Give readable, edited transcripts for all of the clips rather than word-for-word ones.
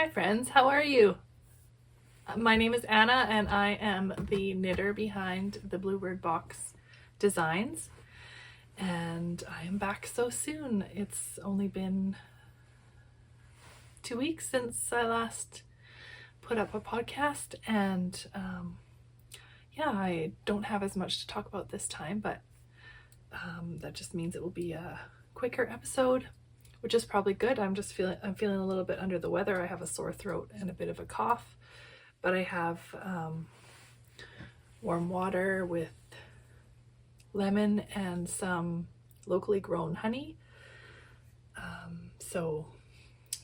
Hi friends, how are you? My name is Anna and I am the knitter behind the Bluebird box designs, and I am back so soon. It's only been 2 weeks since I last put up a podcast, and yeah, I don't have as much to talk about this time, but that just means it will be a quicker episode, which is probably good. I'm feeling a little bit under the weather. I have a sore throat and a bit of a cough, but I have warm water with lemon and some locally grown honey. So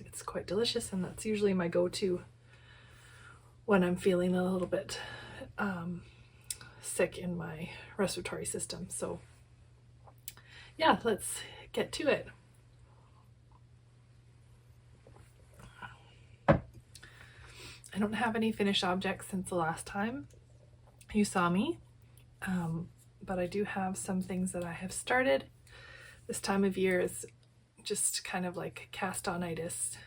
it's quite delicious, and that's usually my go-to when I'm feeling a little bit sick in my respiratory system. So yeah, let's get to it. I don't have any finished objects since the last time you saw me, but I do have some things that I have started. This time of year is just kind of like cast-on-itis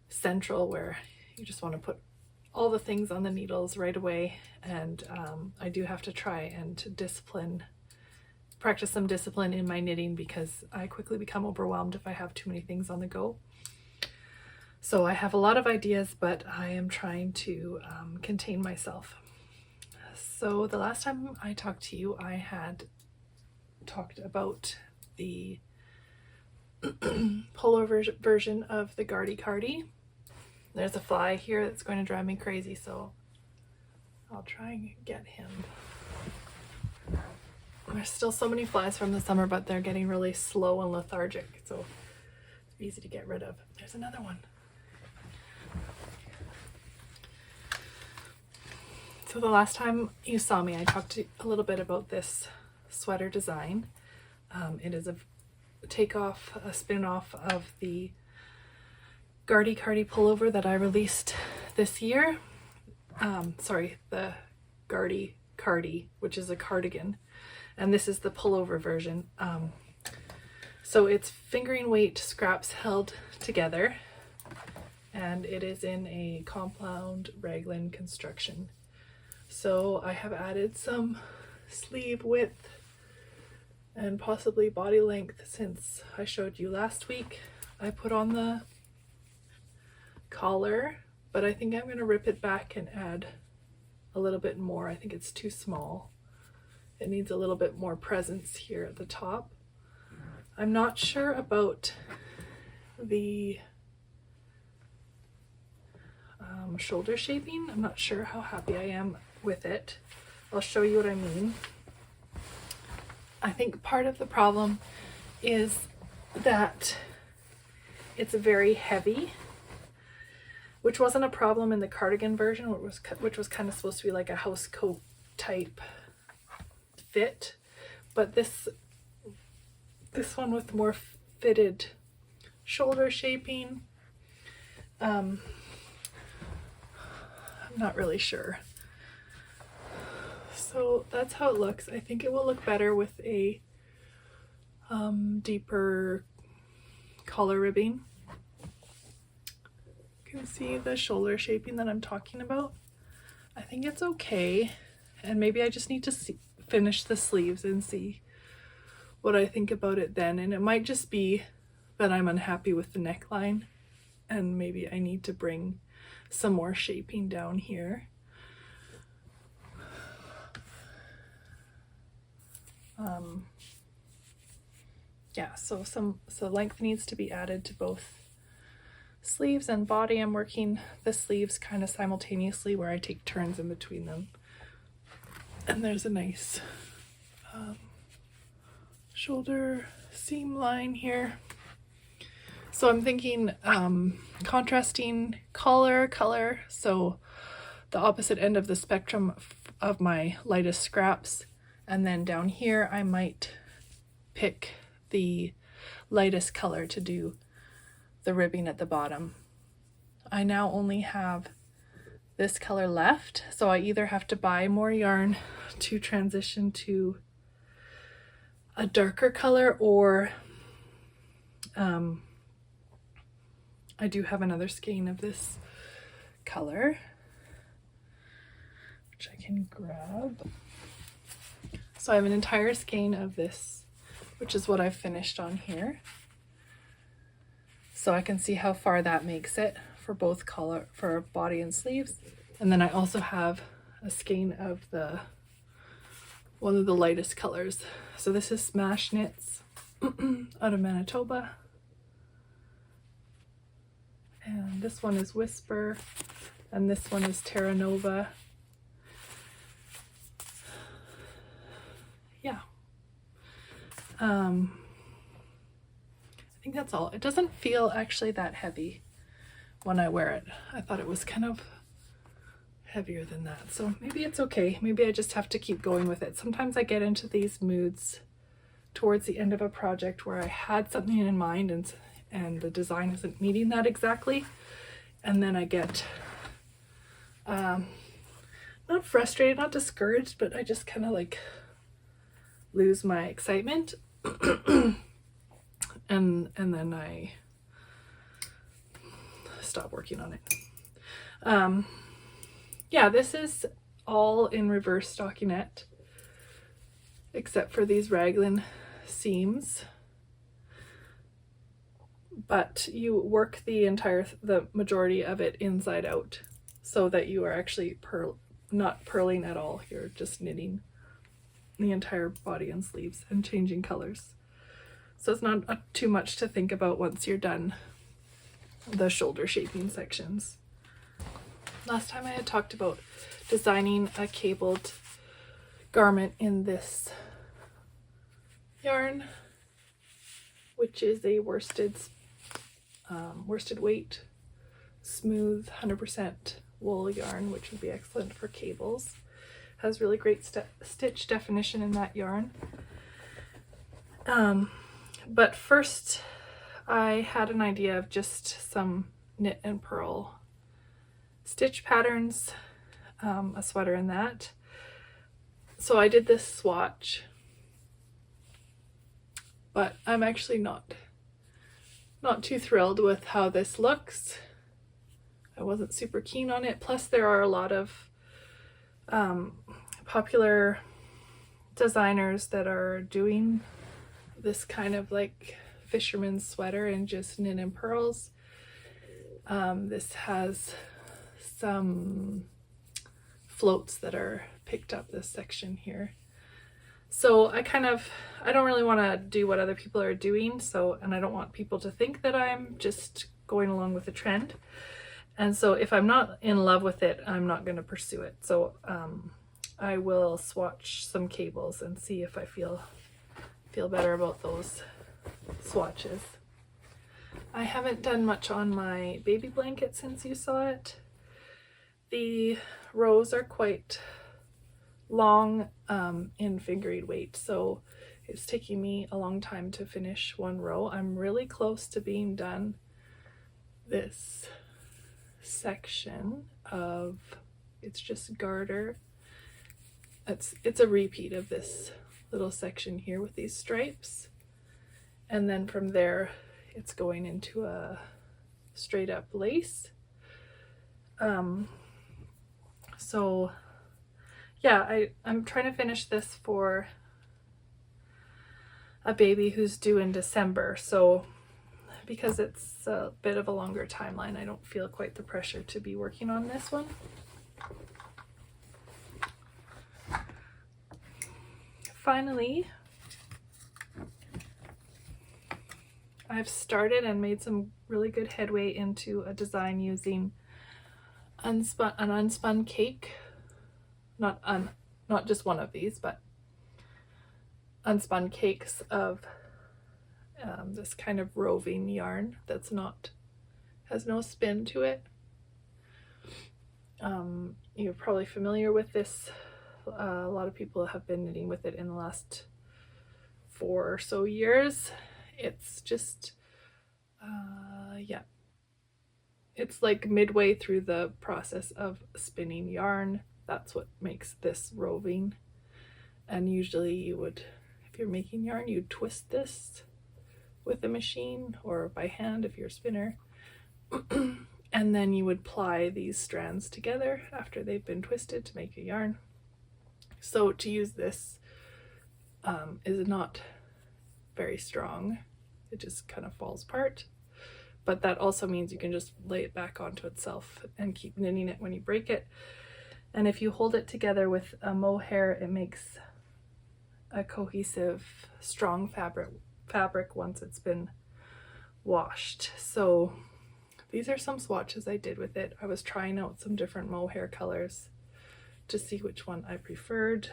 central, where you just want to put all the things on the needles right away, and I do have to try and practice some discipline in my knitting, because I quickly become overwhelmed if I have too many things on the go. So I have a lot of ideas, but I am trying to contain myself. So the last time I talked to you, I had talked about the pullover version of the Gardy Cardi. There's a fly here that's going to drive me crazy, so I'll try and get him. There's still so many flies from the summer, but they're getting really slow and lethargic, so it's easy to get rid of. There's another one. So the last time you saw me, I talked a little bit about this sweater design. It is a spin-off of the Gardy Cardi pullover that I released this year. The Gardy Cardi, which is a cardigan, and this is the pullover version. So it's fingering weight scraps held together, and it is in a compound raglan construction. So I have added some sleeve width and possibly body length since I showed you last week. I put on the collar, but I think I'm going to rip it back and add a little bit more. I think it's too small. It needs a little bit more presence here at the top. I'm not sure about the shoulder shaping. I'm not sure how happy I am with it. I'll show you what I mean. I think part of the problem is that it's very heavy, which wasn't a problem in the cardigan version, which was kind of supposed to be like a house coat type fit, but this one with more fitted shoulder shaping, I'm not really sure. So that's how it looks. I think it will look better with a deeper collar ribbing. You can see the shoulder shaping that I'm talking about. I think it's okay, and maybe I just need to finish the sleeves and see what I think about it then. And it might just be that I'm unhappy with the neckline, and maybe I need to bring some more shaping down here. Yeah, so length needs to be added to both sleeves and body. I'm working the sleeves kind of simultaneously, where I take turns in between them. And there's a nice shoulder seam line here. So I'm thinking contrasting color, so the opposite end of the spectrum of my lightest scraps, and then down here I might pick the lightest color to do the ribbing at the bottom. I now only have this color left, so I either have to buy more yarn to transition to a darker color, or I do have another skein of this color, which I can grab. So I have an entire skein of this, which is what I've finished on here. So I can see how far that makes it for both color, for body and sleeves. And then I also have a skein of one of the lightest colors. So this is Smash Knits out of Manitoba. And this one is Whisper, and this one is Terra Nova. Yeah. I think that's all. It doesn't feel actually that heavy when I wear it. I thought it was kind of heavier than that. So maybe it's okay. Maybe I just have to keep going with it. Sometimes I get into these moods towards the end of a project where I had something in mind and the design isn't meeting that exactly. And then I get not frustrated, not discouraged, but I just kind of like lose my excitement. and then I stop working on it. Yeah, this is all in reverse stockinette, except for these raglan seams. But you work the majority of it inside out, so that you are actually not purling at all. You're just knitting the entire body and sleeves and changing colors. So it's not too much to think about once you're done the shoulder shaping sections. Last time I had talked about designing a cabled garment in this yarn, which is a worsted weight, smooth 100% wool yarn, which would be excellent for cables. Has really great stitch definition in that yarn. But first I had an idea of just some knit and purl stitch patterns, a sweater in that. So I did this swatch, but I'm actually not too thrilled with how this looks. I wasn't super keen on it. Plus there are a lot of popular designers that are doing this kind of like fisherman's sweater and just knit and pearls. This has some floats that are picked up this section here. So I don't really want to do what other people are doing, and I don't want people to think that I'm just going along with the trend. And so if I'm not in love with it, I'm not going to pursue it. So I will swatch some cables and see if I feel better about those swatches. I haven't done much on my baby blanket since you saw it. The rows are quite long in fingering weight, so it's taking me a long time to finish one row. I'm really close to being done this section of, it's just garter. It's a repeat of this little section here with these stripes, and then from there it's going into a straight up lace. So yeah, I'm trying to finish this for a baby who's due in December. So because it's a bit of a longer timeline, I don't feel quite the pressure to be working on this one. Finally, I've started and made some really good headway into a design using an unspun cake. Not just one of these, but unspun cakes of this kind of roving yarn has no spin to it. You're probably familiar with this. A lot of people have been knitting with it in the last 4 or so years. It's just yeah, it's like midway through the process of spinning yarn. That's what makes this roving. And usually you would, if you're making yarn, you'd twist this with a machine or by hand if you're a spinner. And then you would ply these strands together after they've been twisted to make a yarn. So to use this is not very strong. It just kind of falls apart. But that also means you can just lay it back onto itself and keep knitting it when you break it. And if you hold it together with a mohair, it makes a cohesive, strong fabric once it's been washed. So these are some swatches I did with it. I was trying out some different mohair colors to see which one I preferred.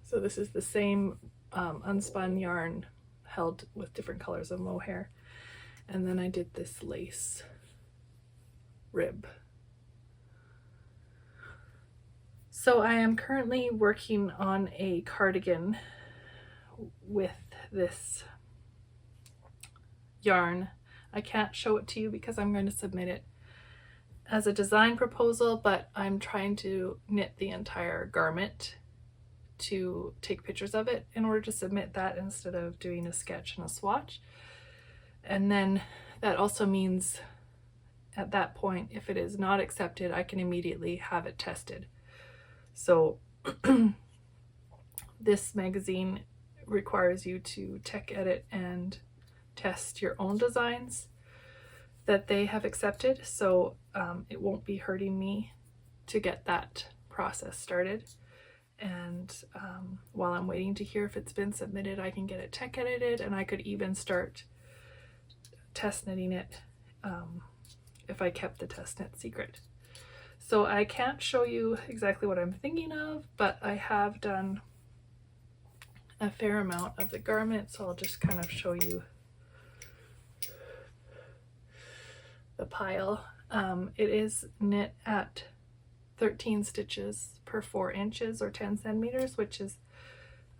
So this is the same unspun yarn held with different colors of mohair. And then I did this lace rib. So I am currently working on a cardigan with this yarn. I can't show it to you because I'm going to submit it as a design proposal, but I'm trying to knit the entire garment to take pictures of it in order to submit that instead of doing a sketch and a swatch. And then that also means at that point, if it is not accepted, I can immediately have it tested. So this magazine requires you to tech edit and test your own designs that they have accepted. So it won't be hurting me to get that process started. And while I'm waiting to hear if it's been submitted, I can get it tech edited, and I could even start test knitting it if I kept the test knit secret. So I can't show you exactly what I'm thinking of, but I have done a fair amount of the garment, so I'll just kind of show you the pile. It is knit at 13 stitches per 4 inches or 10 centimeters, which is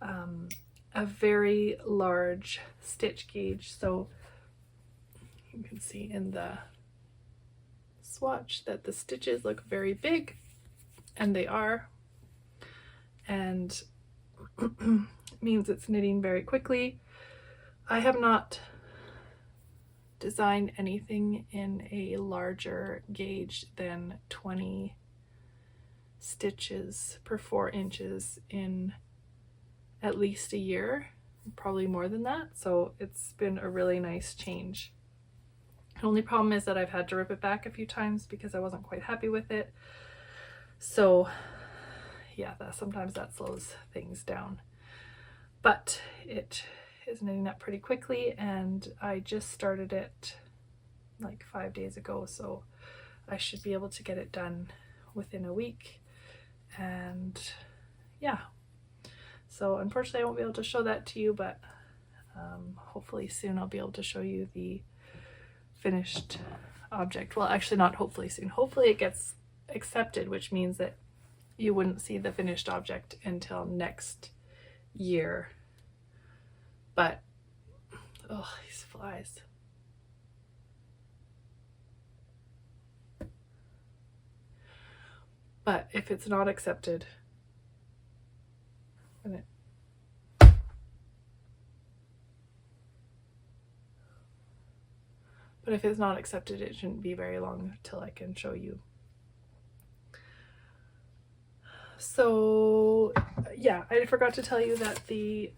a very large stitch gauge. So you can see in the swatch that the stitches look very big, and they are, and means it's knitting very quickly. I have not designed anything in a larger gauge than 20 stitches per 4 inches in at least a year, probably more than that. So it's been a really nice change. The only problem is that I've had to rip it back a few times because I wasn't quite happy with it. So yeah, sometimes that slows things down. But it is knitting up pretty quickly, and I just started it like 5 days ago, so I should be able to get it done within a week. And yeah, so unfortunately I won't be able to show that to you, but hopefully soon I'll be able to show you the finished object. Well, actually not hopefully soon. Hopefully it gets accepted, which means that you wouldn't see the finished object until next year. But oh, these flies. But if it's not accepted, it shouldn't be very long till I can show you. So yeah, I forgot to tell you that the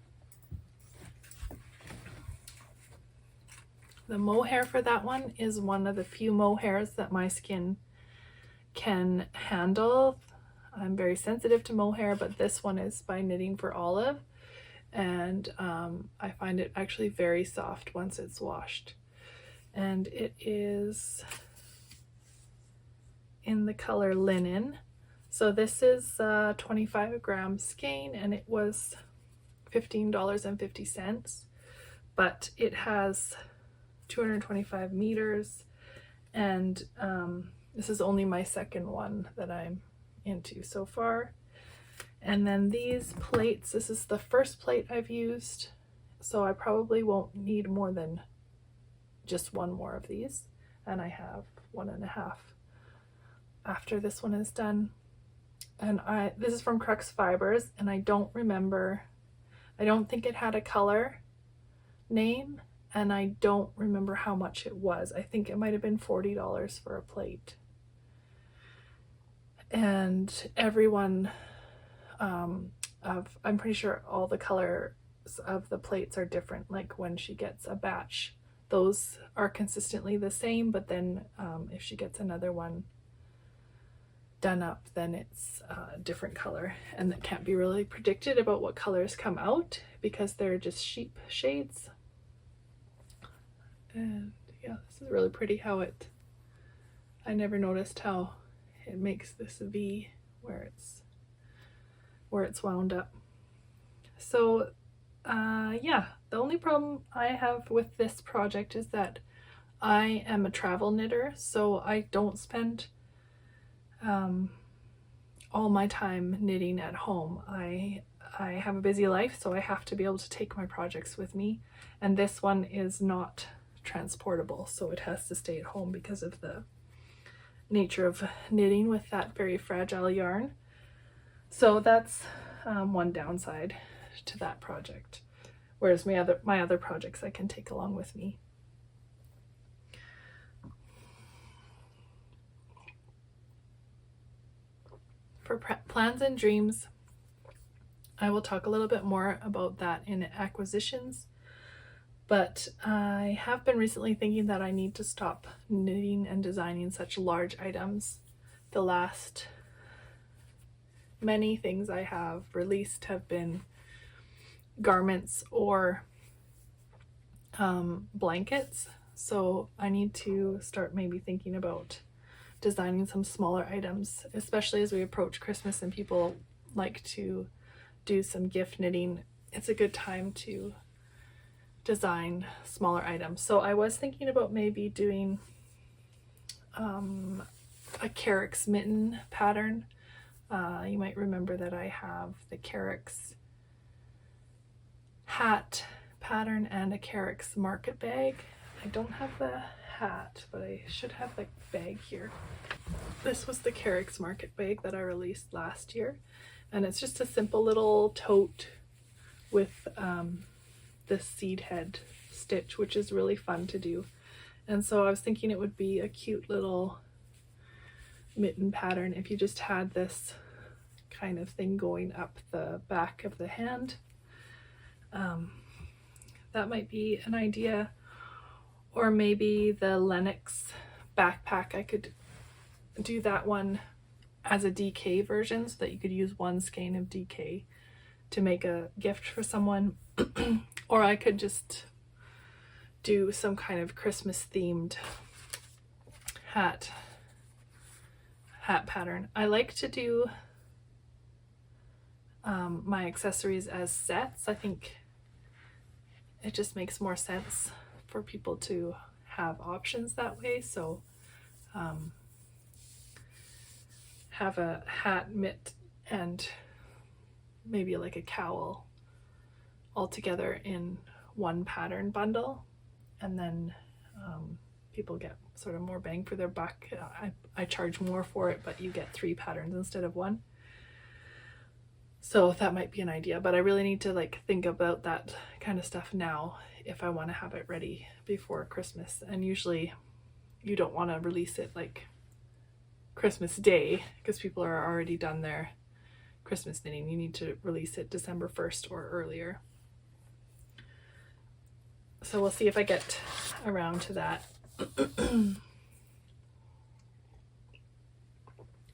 mohair for that one is one of the few mohairs that my skin can handle. I'm very sensitive to mohair, but this one is by Knitting for Olive, and I find it actually very soft once it's washed. And it is in the color linen. So this is 25 gram skein, and it was $15.50, but it has 225 meters, and this is only my second one that I'm into so far. And then these plates, this is the first plate I've used, so I probably won't need more than just one more of these, and I have 1.5 after this one is done. And this is from Crux Fibers, and I don't think it had a color name, and I don't remember how much it was. I think it might have been $40 for a plate. And everyone I'm pretty sure all the colors of the plates are different. Like when she gets a batch, those are consistently the same, but then if she gets another one done up, then it's a different color, and that can't be really predicted about what colors come out because they're just sheep shades. And yeah, this is really pretty how I never noticed how it makes this V where it's wound up. So yeah, the only problem I have with this project is that I am a travel knitter, so I don't spend all my time knitting at home. I have a busy life, so I have to be able to take my projects with me, and this one is not transportable, so it has to stay at home because of the nature of knitting with that very fragile yarn. So that's one downside to that project, whereas my other projects I can take along with me. For plans and dreams, I will talk a little bit more about that in acquisitions, but I have been recently thinking that I need to stop knitting and designing such large items. The last many things I have released have been garments or blankets, so I need to start maybe thinking about designing some smaller items, especially as we approach Christmas and people like to do some gift knitting. It's a good time to design smaller items. So I was thinking about maybe doing a Carrick's mitten pattern. You might remember that I have the Carrick's hat pattern and a Carrick's market bag. I don't have the hat, but I should have the bag here. This was the Carrick's market bag that I released last year, and it's just a simple little tote with this seed head stitch, which is really fun to do. And so I was thinking it would be a cute little mitten pattern if you just had this kind of thing going up the back of the hand. That might be an idea. Or maybe the Lennox backpack, I could do that one as a DK version so that you could use one skein of DK to make a gift for someone. Or I could just do some kind of Christmas themed hat pattern. I like to do my accessories as sets. I think it just makes more sense for people to have options that way. So have a hat, mitt, and maybe like a cowl all together in one pattern bundle, and then people get sort of more bang for their buck. I charge more for it, but you get 3 patterns instead of 1. So that might be an idea, but I really need to like think about that kind of stuff now if I want to have it ready before Christmas. And usually you don't want to release it like Christmas Day because people are already done their Christmas knitting. You need to release it December 1st or earlier. So we'll see if I get around to that.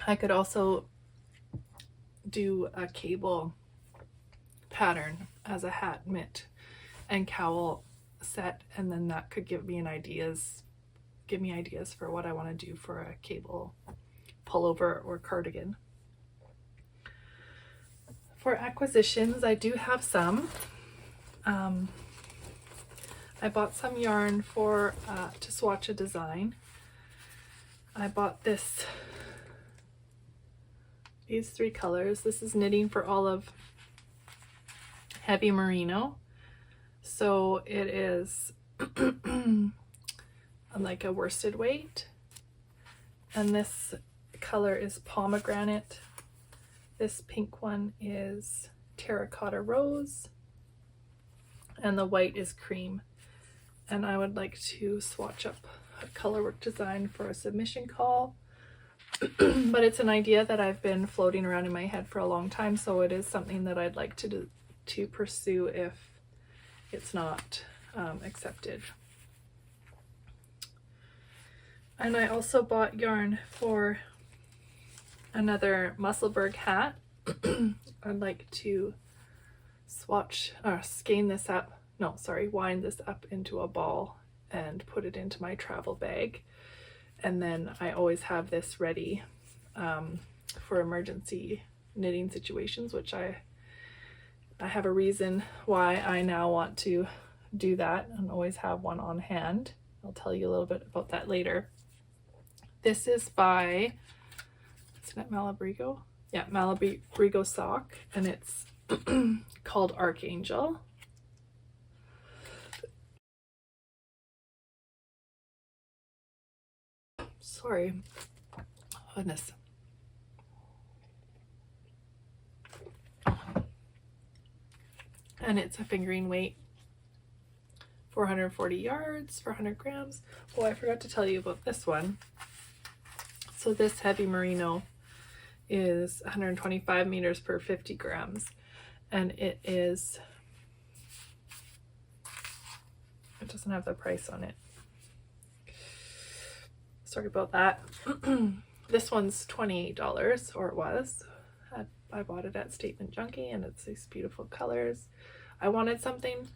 I could also do a cable pattern as a hat, mitt, and cowl set, and then that could give me ideas for what I want to do for a cable pullover or cardigan. For acquisitions, I do have some. I bought some yarn for to swatch a design. I bought these 3 colors. This is Knitting for Olive Heavy Merino. So it is like a worsted weight. And this color is Pomegranate. This pink one is Terracotta Rose. And the white is Cream. and I would like to swatch up a colorwork design for a submission call. But it's an idea that I've been floating around in my head for a long time, so it is something that I'd like to pursue if it's not accepted. And I also bought yarn for another Musselburgh hat. I'd like to wind this up into a ball and put it into my travel bag. And then I always have this ready for emergency knitting situations, which I have a reason why I now want to do that and always have one on hand. I'll tell you a little bit about that later. This is by, isn't it Malabrigo? Yeah, Malabrigo sock, and it's called Archangel. Sorry, goodness. And it's a fingering weight, 440 yards, 400 grams. Oh, I forgot to tell you about this one. So this heavy merino is 125 meters per 50 grams, and it doesn't have the price on it. Sorry about that. This one's $28, or it was. I bought it at Statement Junkie, and it's these beautiful colors. I wanted something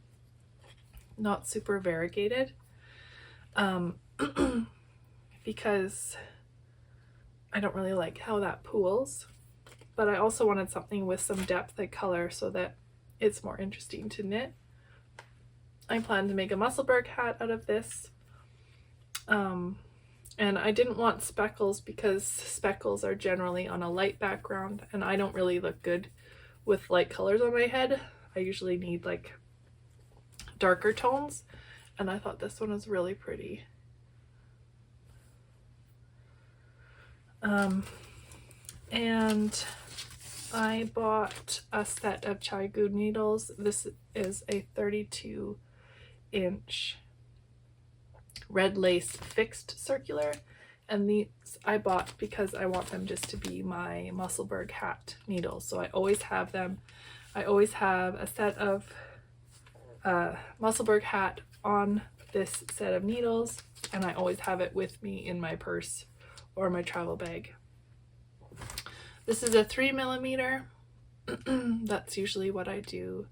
not super variegated, because I don't really like how that pools, but I also wanted something with some depth of color so that it's more interesting to knit. I plan to make a Musselburgh hat out of this, and I didn't want speckles because speckles are generally on a light background, and I don't really look good with light colors on my head. I usually need like darker tones, and I thought this one was really pretty. And I bought a set of Chai-Gu needles. This is a 32-inch red lace fixed circular, and these I bought because I want them just to be my Musselburgh hat needles. So I always have them. I always have a set of Musselburgh hat on this set of needles, and I always have it with me in my purse or my travel bag. This is a 3mm. That's usually what I do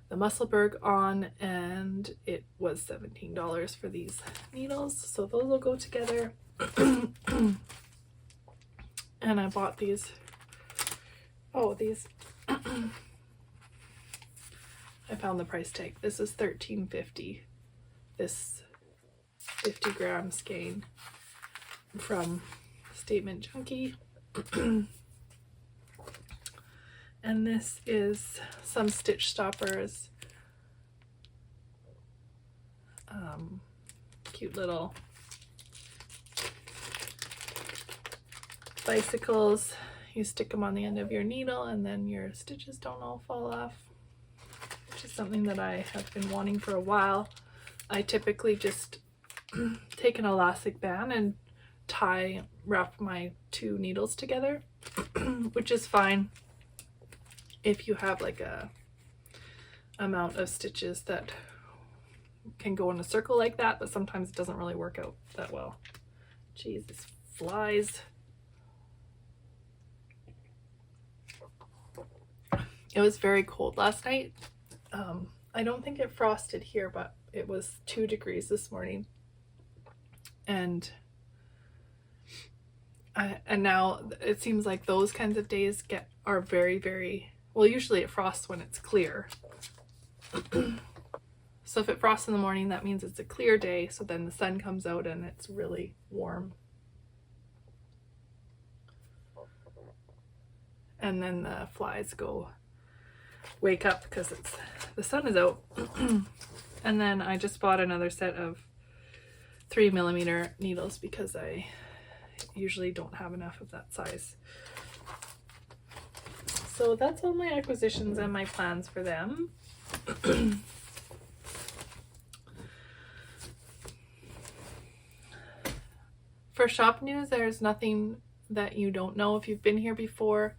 the Musselburgh on, and it was $17 for these needles, so those will go together. And I bought these. These I found the price tag. This is $13.50. This 50-gram skein from Statement Junkie. And this is some stitch stoppers, cute little bicycles. You stick them on the end of your needle and then your stitches don't all fall off, which is something that I have been wanting for a while. I typically just take an elastic band and wrap my two needles together, which is fine if you have like a amount of stitches that can go in a circle like that, but sometimes it doesn't really work out that well. Jeez, this flies. It was very cold last night. I don't think it frosted here, but it was 2 degrees this morning, and now it seems like those kinds of days are very, very well. Usually it frosts when it's clear. So if it frosts in the morning, that means it's a clear day, so then the sun comes out and it's really warm. And then the flies wake up because the sun is out. And then I just bought another set of 3mm needles because I usually don't have enough of that size. So that's all my acquisitions and my plans for them. For shop news, there's nothing that you don't know if you've been here before.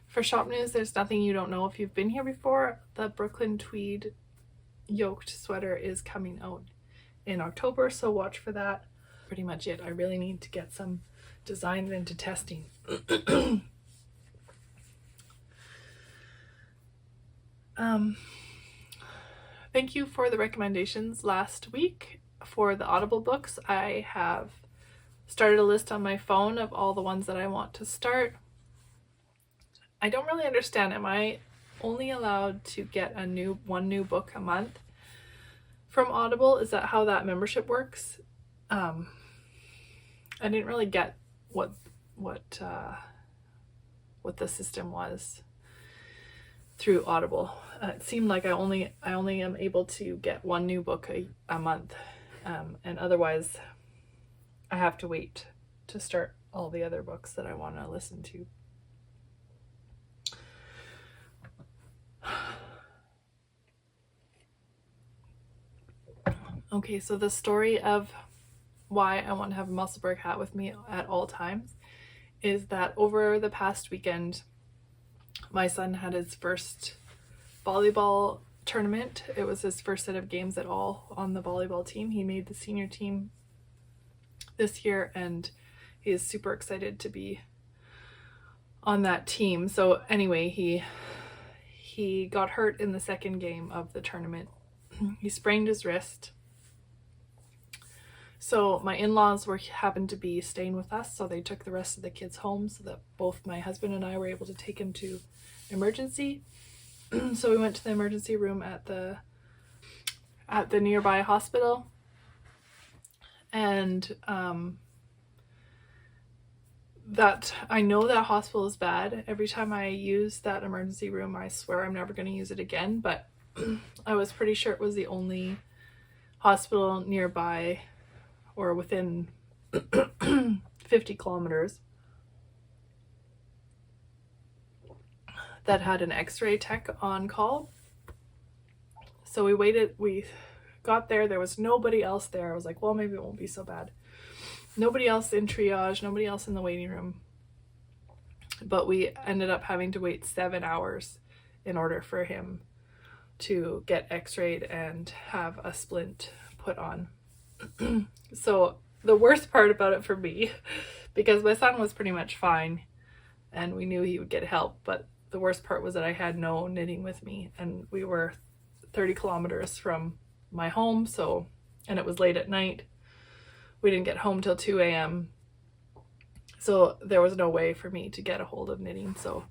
For shop news, there's nothing you don't know if you've been here before. The Brooklyn tweed yoked sweater is coming out in October, so watch for that. Pretty much it. I really need to get some designs into testing. Thank you for the recommendations last week for the Audible books. I have started a list on my phone of all the ones that I want to start. I don't really understand. Am I only allowed to get one new book a month from Audible? Is that how that membership works? I didn't really get what the system was through Audible. It seemed like I only am able to get one new book a month, and otherwise I have to wait to start all the other books that I want to listen to. Okay, so the story of why I want to have a Musselburgh hat with me at all times is that over the past weekend, my son had his first volleyball tournament. It was his first set of games at all on the volleyball team. He made the senior team this year, and he is super excited to be on that team. So anyway, he got hurt in the second game of the tournament. He sprained his wrist. So my in-laws happened to be staying with us, so they took the rest of the kids home so that both my husband and I were able to take him to emergency. So we went to the emergency room at the nearby hospital, and that I know that hospital is bad. Every time I use that emergency room, I swear I'm never going to use it again, but I was pretty sure it was the only hospital nearby or within 50 kilometers that had an x-ray tech on call. So we got there was nobody else there. I was like, well, maybe it won't be so bad. Nobody else in triage, nobody else in the waiting room. But we ended up having to wait 7 hours in order for him to get x-rayed and have a splint put on. So the worst part about it for me, because my son was pretty much fine and we knew he would get help, but the worst part was that I had no knitting with me, and we were 30 kilometers from my home, and it was late at night. We didn't get home till 2 a.m. So there was no way for me to get a hold of knitting. So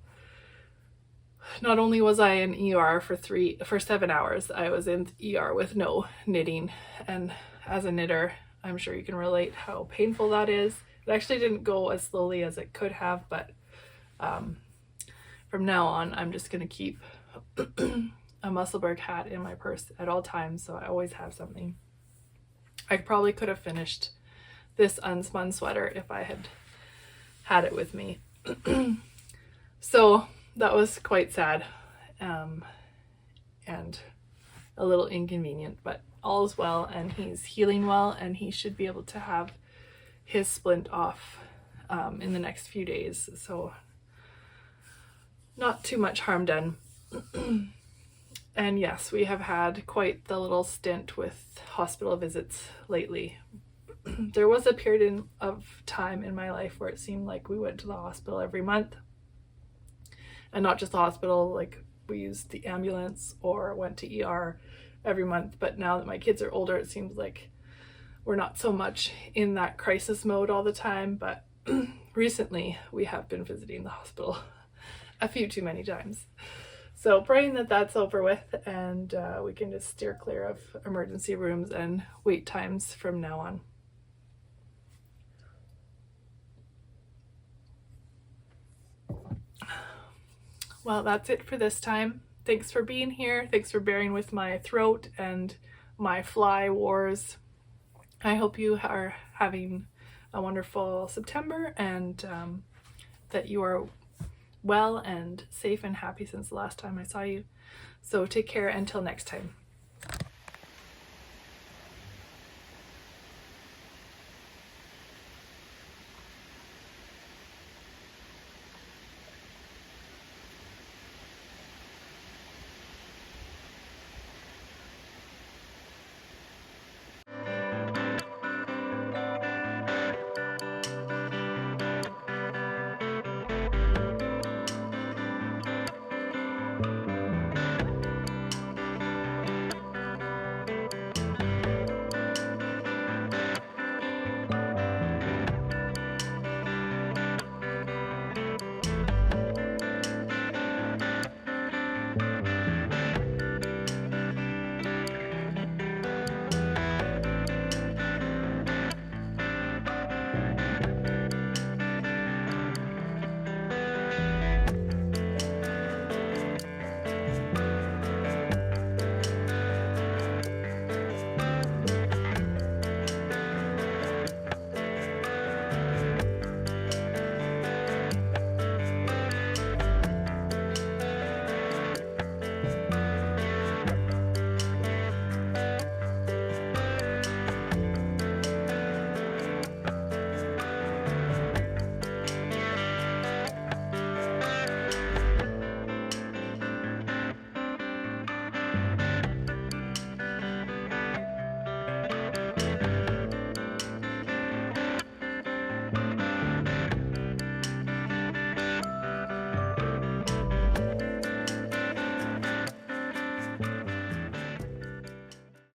not only was I in ER for 7 hours, I was in ER with no knitting. And as a knitter, I'm sure you can relate how painful that is. It actually didn't go as slowly as it could have, but from now on, I'm just going to keep a Musselburgh hat in my purse at all times, so I always have something. I probably could have finished this unspun sweater if I had it with me. So that was quite sad and a little inconvenient, but all is well, and he's healing well, and he should be able to have his splint off in the next few days. So not too much harm done. And yes, we have had quite the little stint with hospital visits lately. There was a period of time in my life where it seemed like we went to the hospital every month, and not just the hospital, like we used the ambulance or went to ER every month. But now that my kids are older, it seems like we're not so much in that crisis mode all the time, but recently we have been visiting the hospital a few too many times. So praying that that's over with, and we can just steer clear of emergency rooms and wait times from now on. Well, that's it for this time. Thanks for being here. Thanks for bearing with my throat and my fly wars. I hope you are having a wonderful September, and that you are well and safe and happy since the last time I saw you. So take care until next time.